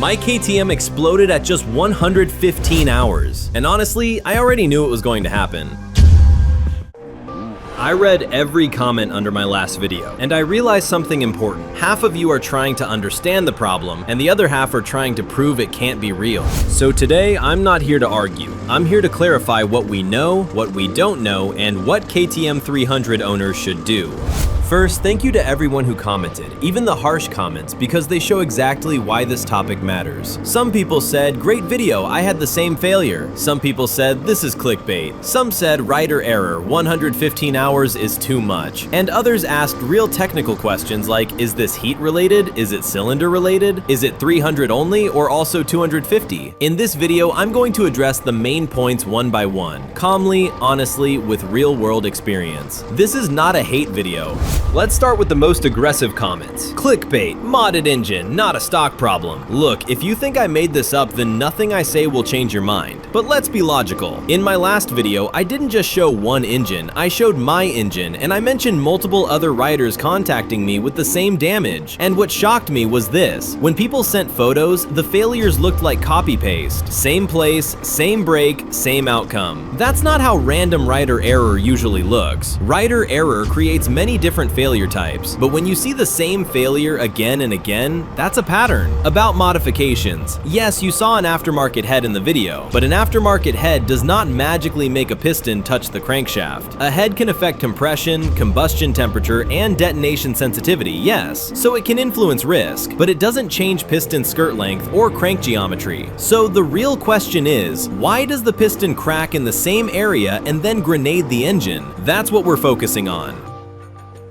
My KTM exploded at just 115 hours. And honestly, I already knew it was going to happen. I read every comment under my last video, and I realized something important. Half of you are trying to understand the problem, and the other half are trying to prove it can't be real. So today, I'm not here to argue. I'm here to clarify what we know, what we don't know, and what KTM 300 owners should do. First, thank you to everyone who commented, even the harsh comments, because they show exactly why this topic matters. Some people said, great video, I had the same failure. Some people said, this is clickbait. Some said, rider error, 115 hours is too much. And others asked real technical questions like, is this heat related? Is it cylinder related? Is it 300 only or also 250? In this video, I'm going to address the main points one by one, calmly, honestly, with real world experience. This is not a hate video. Let's start with the most aggressive comments. Clickbait, modded engine, not a stock problem. Look, if you think I made this up, then nothing I say will change your mind. But let's be logical. In my last video, I didn't just show one engine, I showed my engine, and I mentioned multiple other riders contacting me with the same damage. And what shocked me was this. When people sent photos, the failures looked like copy-paste. Same place, same brake, same outcome. That's not how random rider error usually looks. Rider error creates many different failure types, but when you see the same failure again and again, that's a pattern. About modifications, yes, you saw an aftermarket head in the video, but an aftermarket head does not magically make a piston touch the crankshaft. A head can affect compression, combustion temperature, and detonation sensitivity, yes, so it can influence risk, but it doesn't change piston skirt length or crank geometry. So the real question is, why does the piston crack in the same area and then grenade the engine? That's what we're focusing on.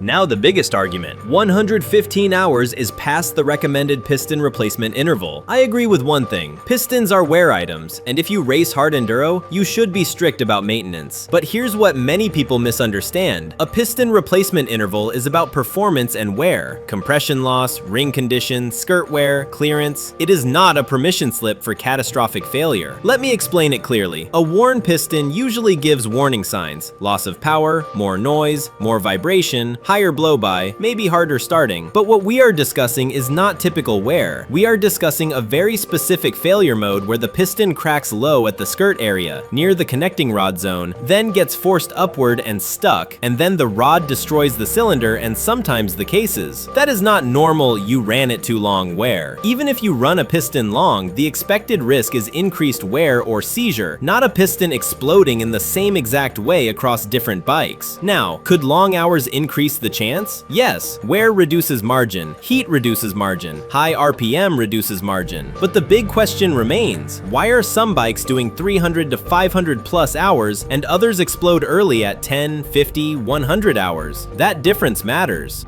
Now the biggest argument, 115 hours is past the recommended piston replacement interval. I agree with one thing, pistons are wear items, and if you race hard enduro, you should be strict about maintenance. But here's what many people misunderstand. A piston replacement interval is about performance and wear, compression loss, ring condition, skirt wear, clearance. It is not a permission slip for catastrophic failure. Let me explain it clearly. A worn piston usually gives warning signs, loss of power, more noise, more vibration, higher blow-by, maybe harder starting. But what we are discussing is not typical wear. We are discussing a very specific failure mode where the piston cracks low at the skirt area, near the connecting rod zone, then gets forced upward and stuck, and then the rod destroys the cylinder and sometimes the cases. That is not normal you ran it too long wear. Even if you run a piston long, the expected risk is increased wear or seizure, not a piston exploding in the same exact way across different bikes. Now, could long hours increase the chance? Yes, wear reduces margin, heat reduces margin, high RPM reduces margin. But the big question remains, why are some bikes doing 300 to 500 plus hours and others explode early at 10, 50, 100 hours? That difference matters.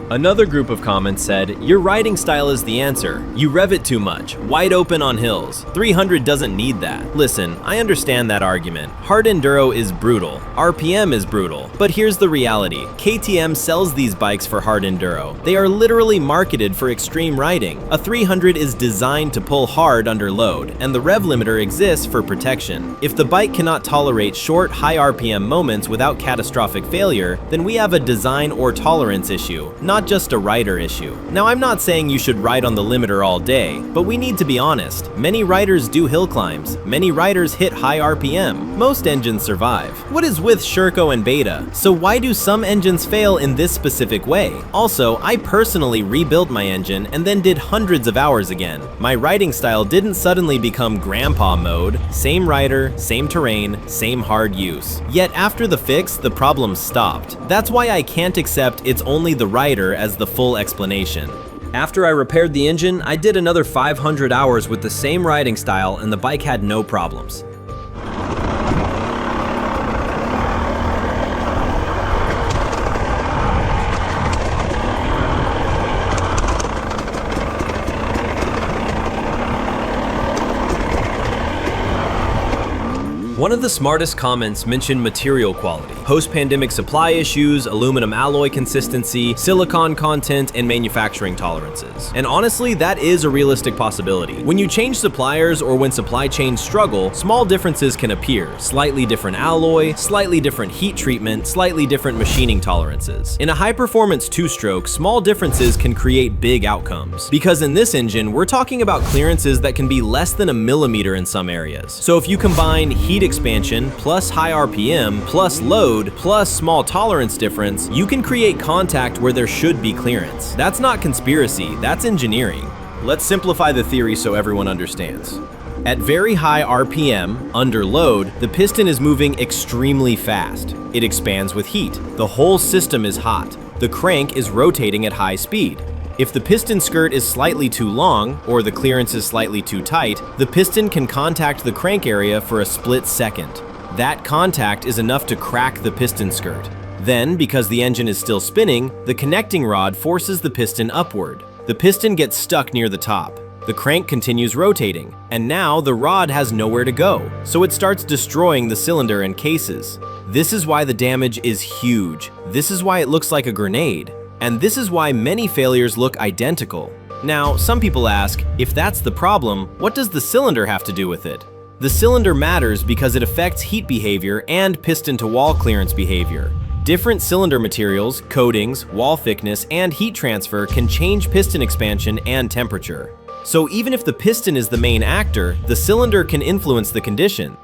Another group of comments said, your riding style is the answer. You rev it too much, wide open on hills. 300 doesn't need that. Listen, I understand that argument. Hard enduro is brutal. RPM is brutal. But here's the reality. KTM sells these bikes for hard enduro. They are literally marketed for extreme riding. A 300 is designed to pull hard under load, and the rev limiter exists for protection. If the bike cannot tolerate short, high RPM moments without catastrophic failure, then we have a design or tolerance issue, not just a rider issue. Now, I'm not saying you should ride on the limiter all day, but we need to be honest. Many riders do hill climbs. Many riders hit high RPM. Most engines survive. What is with Sherco and Beta? So why do some engines fail in this specific way? Also, I personally rebuilt my engine and then did hundreds of hours again. My riding style didn't suddenly become grandpa mode. Same rider, same terrain, same hard use. Yet after the fix, the problem stopped. That's why I can't accept it's only the rider as the full explanation. After I repaired the engine, I did another 500 hours with the same riding style and the bike had no problems. One of the smartest comments mentioned material quality, post-pandemic supply issues, aluminum alloy consistency, silicon content, and manufacturing tolerances. And honestly, that is a realistic possibility. When you change suppliers or when supply chains struggle, small differences can appear. Slightly different alloy, slightly different heat treatment, slightly different machining tolerances. In a high-performance two-stroke, small differences can create big outcomes. Because in this engine, we're talking about clearances that can be less than a millimeter in some areas. So if you combine heat expansion plus high RPM plus load plus small tolerance difference, you can create contact where there should be clearance. That's not conspiracy, that's engineering. Let's simplify the theory so everyone understands. At very high RPM, under load, the piston is moving extremely fast. It expands with heat. The whole system is hot. The crank is rotating at high speed. If the piston skirt is slightly too long, or the clearance is slightly too tight, the piston can contact the crank area for a split second. That contact is enough to crack the piston skirt. Then, because the engine is still spinning, the connecting rod forces the piston upward. The piston gets stuck near the top. The crank continues rotating, and now the rod has nowhere to go, so it starts destroying the cylinder and cases. This is why the damage is huge. This is why it looks like a grenade. And this is why many failures look identical. Now, some people ask, if that's the problem, what does the cylinder have to do with it? The cylinder matters because it affects heat behavior and piston-to-wall clearance behavior. Different cylinder materials, coatings, wall thickness, and heat transfer can change piston expansion and temperature. So even if the piston is the main actor, the cylinder can influence the condition.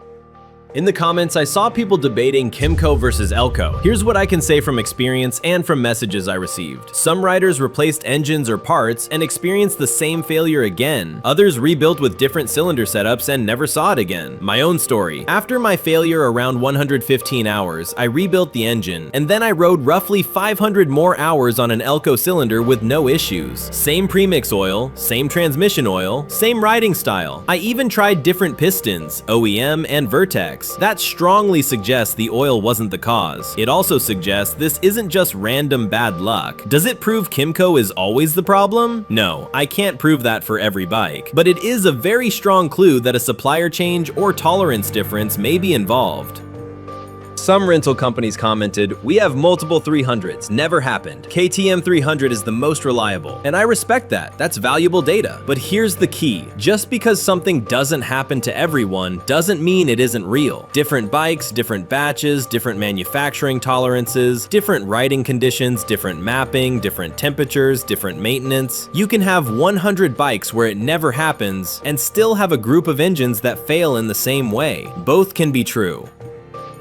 In the comments, I saw people debating Kymco versus Elco. Here's what I can say from experience and from messages I received. Some riders replaced engines or parts and experienced the same failure again. Others rebuilt with different cylinder setups and never saw it again. My own story. After my failure around 115 hours, I rebuilt the engine, and then I rode roughly 500 more hours on an Elco cylinder with no issues. Same premix oil, same transmission oil, same riding style. I even tried different pistons, OEM and Vertex. That strongly suggests the oil wasn't the cause. It also suggests this isn't just random bad luck. Does it prove Kymco is always the problem? No, I can't prove that for every bike. But it is a very strong clue that a supplier change or tolerance difference may be involved. Some rental companies commented, "We have multiple 300s, never happened. KTM 300 is the most reliable." And I respect that, that's valuable data. But here's the key, just because something doesn't happen to everyone doesn't mean it isn't real. Different bikes, different batches, different manufacturing tolerances, different riding conditions, different mapping, different temperatures, different maintenance. You can have 100 bikes where it never happens and still have a group of engines that fail in the same way. Both can be true.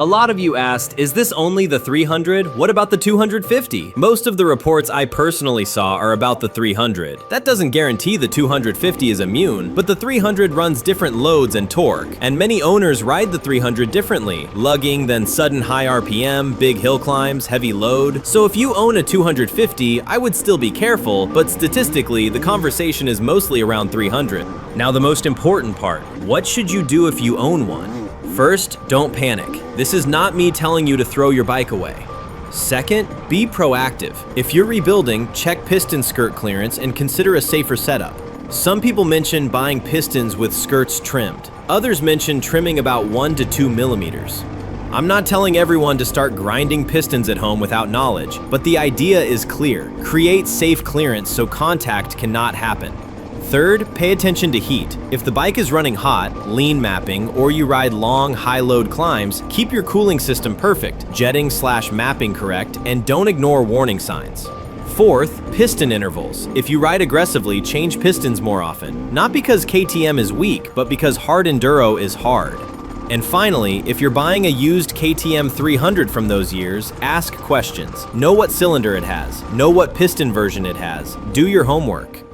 A lot of you asked, is this only the 300? What about the 250? Most of the reports I personally saw are about the 300. That doesn't guarantee the 250 is immune, but the 300 runs different loads and torque, and many owners ride the 300 differently, lugging, then sudden high RPM, big hill climbs, heavy load. So if you own a 250, I would still be careful, but statistically, the conversation is mostly around 300. Now the most important part, what should you do if you own one? First, don't panic. This is not me telling you to throw your bike away. Second, be proactive. If you're rebuilding, check piston skirt clearance and consider a safer setup. Some people mention buying pistons with skirts trimmed. Others mention trimming about 1 to 2 millimeters. I'm not telling everyone to start grinding pistons at home without knowledge, but the idea is clear. Create safe clearance so contact cannot happen. Third, pay attention to heat. If the bike is running hot, lean mapping, or you ride long, high-load climbs, keep your cooling system perfect, jetting/mapping correct, and don't ignore warning signs. Fourth, piston intervals. If you ride aggressively, change pistons more often. Not because KTM is weak, but because hard enduro is hard. And finally, if you're buying a used KTM 300 from those years, ask questions. Know what cylinder it has. Know what piston version it has. Do your homework.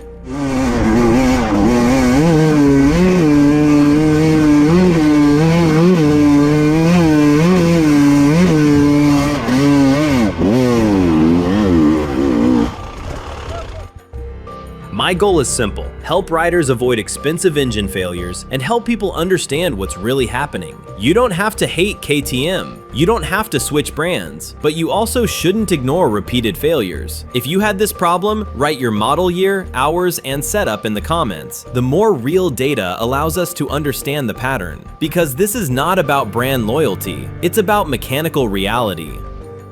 My My goal is simple: help riders avoid expensive engine failures and help people understand what's really happening. You don't have to hate KTM. You don't have to switch brands, but you also shouldn't ignore repeated failures. If you had this problem, write your model year, hours, and setup in the comments. The more real data allows us to understand the pattern, because this is not about brand loyalty, it's about mechanical reality.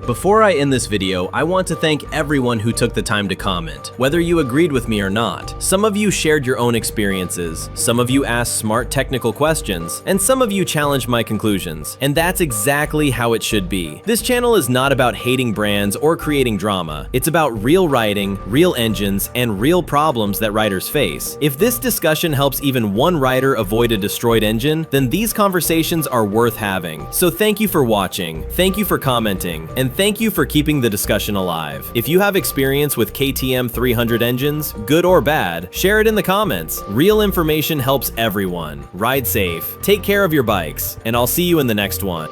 Before I end this video, I want to thank everyone who took the time to comment, whether you agreed with me or not. Some of you shared your own experiences, some of you asked smart technical questions, and some of you challenged my conclusions. And that's exactly how it should be. This channel is not about hating brands or creating drama. It's about real riding, real engines, and real problems that riders face. If this discussion helps even one rider avoid a destroyed engine, then these conversations are worth having. So thank you for watching, thank you for commenting, and thank you for keeping the discussion alive. If you have experience with KTM 300 engines, good or bad, share it in the comments. Real information helps everyone. Ride safe, take care of your bikes, and I'll see you in the next one.